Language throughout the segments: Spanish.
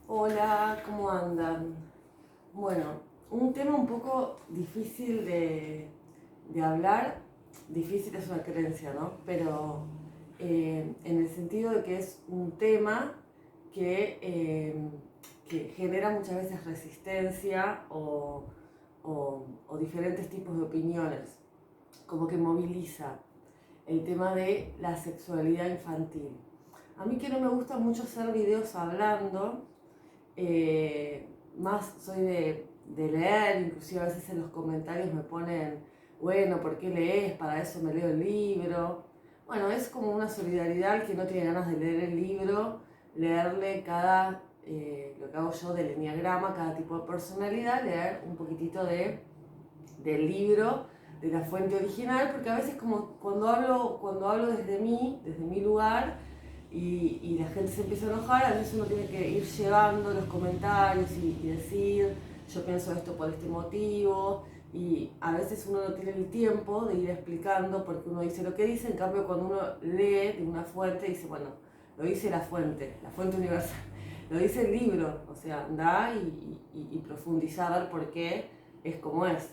Hola, ¿cómo andan? Bueno, un tema un poco difícil de hablar, difícil es una creencia, ¿no? Pero en el sentido de que es un tema que, que genera muchas veces resistencia o diferentes tipos de opiniones, como que moviliza el tema de la sexualidad infantil. A mí que no me gusta mucho hacer videos hablando, más soy de leer, inclusive a veces en los comentarios me ponen, bueno, ¿por qué lees? Para eso me leo el libro. Bueno, es como una solidaridad al que no tiene ganas de leer el libro, leerle lo que hago yo del enneagrama, cada tipo de personalidad, leer un poquitito del libro, de la fuente original, porque a veces como cuando hablo desde mi lugar, y la gente se empieza a enojar, a veces uno tiene que ir llevando los comentarios y decir, yo pienso esto por este motivo, y a veces uno no tiene el tiempo de ir explicando porque uno dice lo que dice, en cambio cuando uno lee de una fuente, dice, bueno, lo dice la fuente universal, lo dice el libro, o sea, anda y profundiza a ver por qué es como es.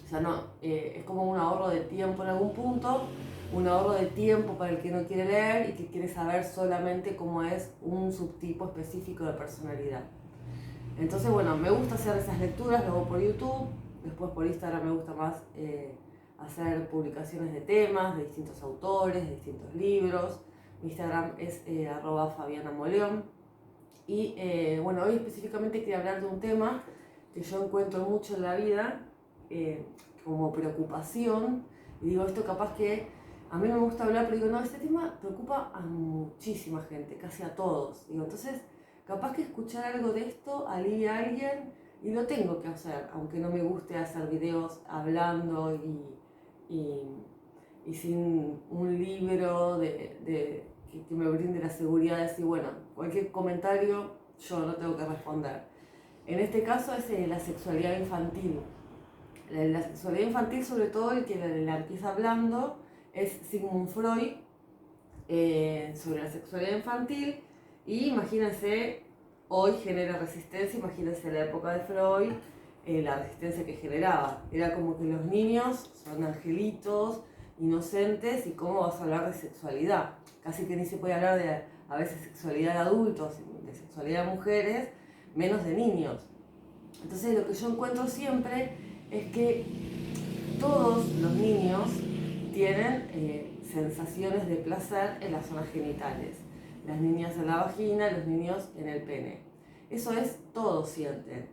O sea, no, es como un ahorro de tiempo en algún punto, un ahorro de tiempo para el que no quiere leer y que quiere saber solamente cómo es un subtipo específico de personalidad. Entonces, bueno, me gusta hacer esas lecturas, lo hago por YouTube, después por Instagram me gusta más hacer publicaciones de temas, de distintos autores, de distintos libros. Mi Instagram es @Fabiana Moleón. Y bueno, hoy específicamente quería hablar de un tema que yo encuentro mucho en la vida eh, como preocupación. Y digo, esto capaz que a mí no me gusta hablar, pero digo, no, este tema preocupa a muchísima gente, casi a todos. Digo, entonces, capaz que escuchar algo de esto alivia a alguien y lo tengo que hacer, aunque no me guste hacer videos hablando y, y sin un libro que me brinde la seguridad de decir, bueno, cualquier comentario yo no tengo que responder. En este caso es la sexualidad infantil. La sexualidad infantil, sobre todo el que la empieza hablando, es Sigmund Freud, sobre la sexualidad infantil. Y imagínense, hoy genera resistencia, imagínense la época de Freud, la resistencia que generaba. Era como que los niños son angelitos, inocentes, y cómo vas a hablar de sexualidad. Casi que ni se puede hablar de, a veces, sexualidad de adultos, de sexualidad de mujeres, menos de niños. Entonces lo que yo encuentro siempre es que todos los niños tienen sensaciones de placer en las zonas genitales. Las niñas en la vagina, los niños en el pene. Eso es, todos sienten.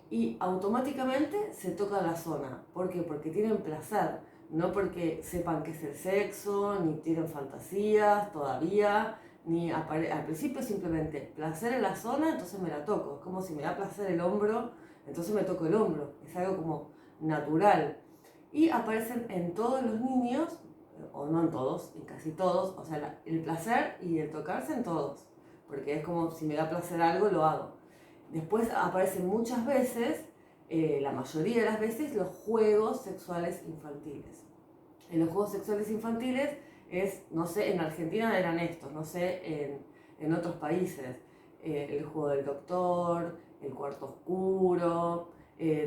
Y automáticamente se toca la zona. ¿Por qué? Porque tienen placer, no porque sepan qué es el sexo, ni tienen fantasías todavía, ni al principio simplemente placer en la zona, entonces me la toco. Es como si me da placer el hombro, entonces me toco el hombro. Es algo como natural. Y aparecen en todos los niños, o no en todos, en casi todos, o sea, el placer y el tocarse en todos, porque es como si me da placer algo, lo hago. Después aparecen muchas veces, la mayoría de las veces, los juegos sexuales infantiles. En los juegos sexuales infantiles es, no sé, en Argentina eran estos, no sé, en otros países, el juego del doctor, el cuarto oscuro,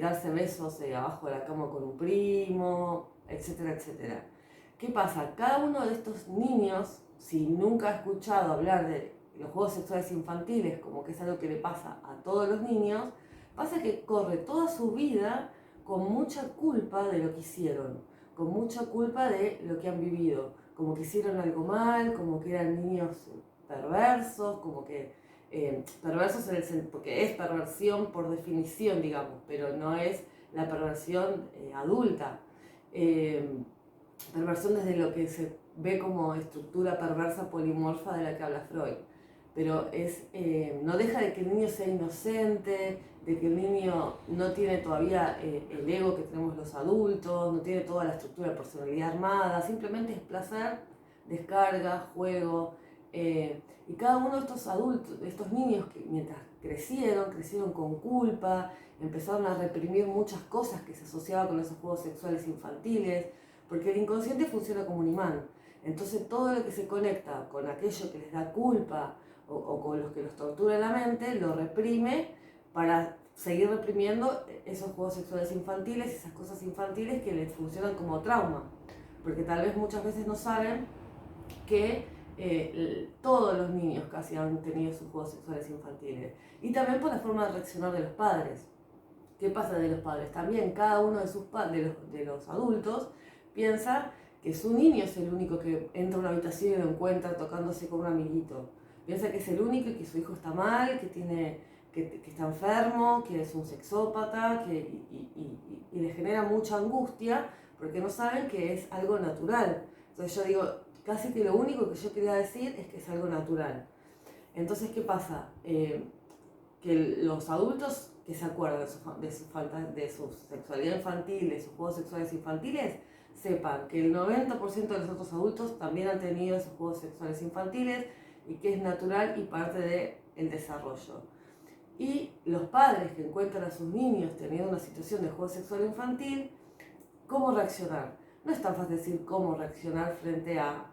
darse besos abajo de la cama con un primo, etcétera, etcétera. ¿Qué pasa? Cada uno de estos niños, si nunca ha escuchado hablar de los juegos sexuales infantiles, como que es algo que le pasa a todos los niños, pasa que corre toda su vida con mucha culpa de lo que hicieron, con mucha culpa de lo que han vivido, como que hicieron algo mal, como que eran niños perversos, como que perversos porque es perversión por definición, digamos, pero no es la perversión adulta. Eh, Perversión desde lo que se ve como estructura perversa polimorfa de la que habla Freud. Pero no deja de que el niño sea inocente, de que el niño no tiene todavía el ego que tenemos los adultos, no tiene toda la estructura de personalidad armada, simplemente es placer, descarga, juego. Y cada uno de estos adultos, de estos niños que mientras crecieron con culpa, empezaron a reprimir muchas cosas que se asociaban con esos juegos sexuales infantiles, porque el inconsciente funciona como un imán. Entonces todo lo que se conecta con aquello que les da culpa o con los que los tortura la mente, lo reprime para seguir reprimiendo esos juegos sexuales infantiles, esas cosas infantiles que les funcionan como trauma. Porque tal vez muchas veces no saben que todos los niños casi han tenido sus juegos sexuales infantiles. Y también por la forma de reaccionar de los padres. ¿Qué pasa de los padres? También cada uno de los adultos piensa que su niño es el único que entra a una habitación y lo encuentra tocándose con un amiguito. Piensa que es el único y que su hijo está mal, que está enfermo, que es un sexópata, y les genera mucha angustia porque no saben que es algo natural. Entonces yo digo, casi que lo único que yo quería decir es que es algo natural. Entonces, ¿qué pasa? Que los adultos que se acuerdan de su sexualidad infantil, de sus juegos sexuales infantiles, sepan que el 90% de los otros adultos también han tenido esos juegos sexuales infantiles y que es natural y parte del desarrollo. Y los padres que encuentran a sus niños teniendo una situación de juego sexual infantil, ¿cómo reaccionar? No es tan fácil decir cómo reaccionar frente a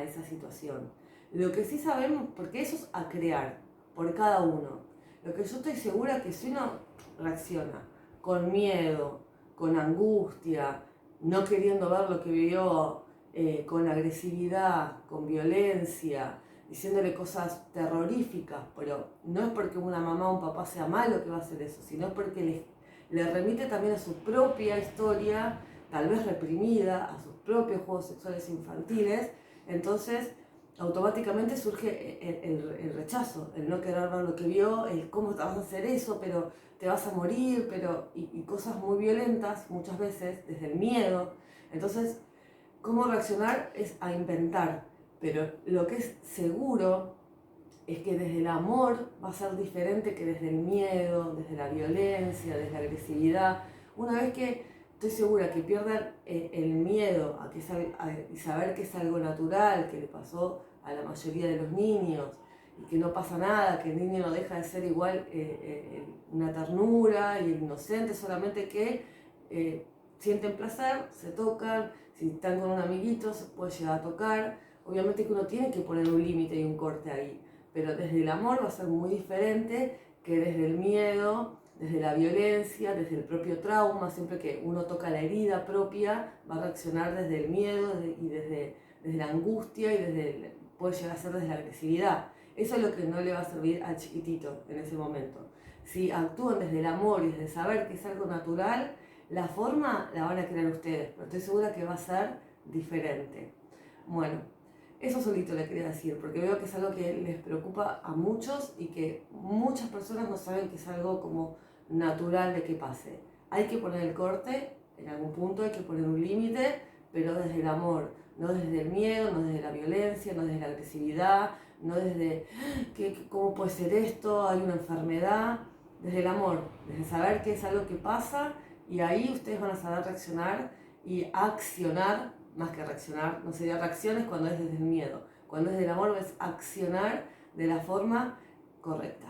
esa situación. Lo que sí sabemos, porque eso es a crear por cada uno. Lo que yo estoy segura es que si uno reacciona con miedo, con angustia, no queriendo ver lo que vivió, con agresividad, con violencia, diciéndole cosas terroríficas, pero no es porque una mamá o un papá sea malo que va a hacer eso, sino porque le remite también a su propia historia, tal vez reprimida, a sus propios juegos sexuales infantiles. Entonces automáticamente surge el rechazo, el no querer ver lo que vio, el cómo te vas a hacer eso, pero te vas a morir, y cosas muy violentas muchas veces desde el miedo. Entonces, cómo reaccionar es a inventar, pero lo que es seguro es que desde el amor va a ser diferente que desde el miedo, desde la violencia, desde la agresividad. Una vez que estoy segura que pierdan el miedo y saber que es algo natural, que le pasó a la mayoría de los niños y que no pasa nada, que el niño no deja de ser igual una ternura y el inocente, solamente que sienten placer, se tocan, si están con un amiguito se puede llegar a tocar. Obviamente que uno tiene que poner un límite y un corte ahí, pero desde el amor va a ser muy diferente que desde el miedo, desde la violencia, desde el propio trauma. Siempre que uno toca la herida propia, va a reaccionar desde el miedo y desde la angustia y puede llegar a ser desde la agresividad. Eso es lo que no le va a servir al chiquitito en ese momento. Si actúan desde el amor y desde saber que es algo natural, la forma la van a crear ustedes, pero estoy segura que va a ser diferente. Bueno, eso solito le quería decir, porque veo que es algo que les preocupa a muchos y que muchas personas no saben que es algo como natural de que pase. Hay que poner el corte, en algún punto hay que poner un límite, pero desde el amor, no desde el miedo, no desde la violencia, no desde la agresividad, no desde ¿cómo puede ser esto? Hay una enfermedad. Desde el amor, desde saber que es algo que pasa, y ahí ustedes van a saber reaccionar y accionar. Más que reaccionar, no sería reacciones cuando es desde el miedo. Cuando es del amor es accionar de la forma correcta.